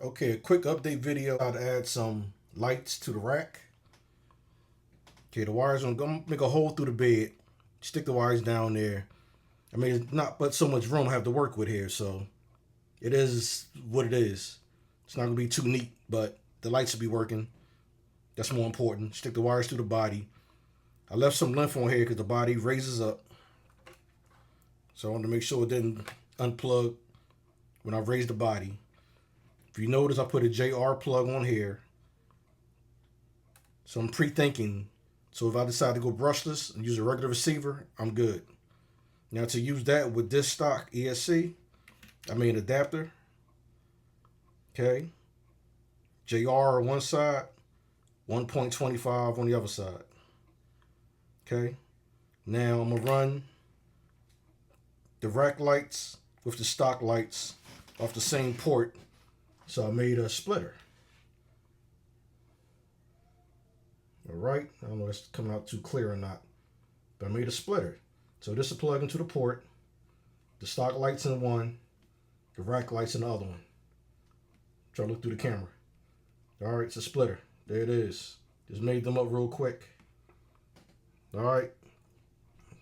Okay, a quick update video how to add some lights to the rack. Okay, the wires, I'm gonna make a hole through the bed, stick the wires down there. I mean, it's not but so much room I have to work with here, so it is what it is. It's not gonna be too neat, but the lights will be working. That's more important. Stick the wires through the body. I left some length on here because the body raises up. So I wanted to make sure it didn't unplug when I raised the body. If you notice, I put a JR plug on here. So I'm pre-thinking. So if I decide to go brushless and use a regular receiver, I'm good. Now to use that with this stock ESC, I made an adapter. Okay. JR on one side, 1.25 on the other side. Okay. Now I'm gonna run the rack lights with the stock lights off the same port. So I made a splitter. All right, I don't know if it's coming out too clear or not, but I made a splitter. So this will plug into the port, the stock lights in one, the rack lights in the other one. Try to look through the camera. All right, it's a splitter. There it is. Just made them up real quick. All right,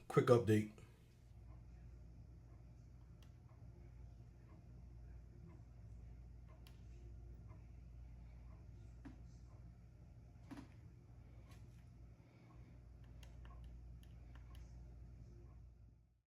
quick update.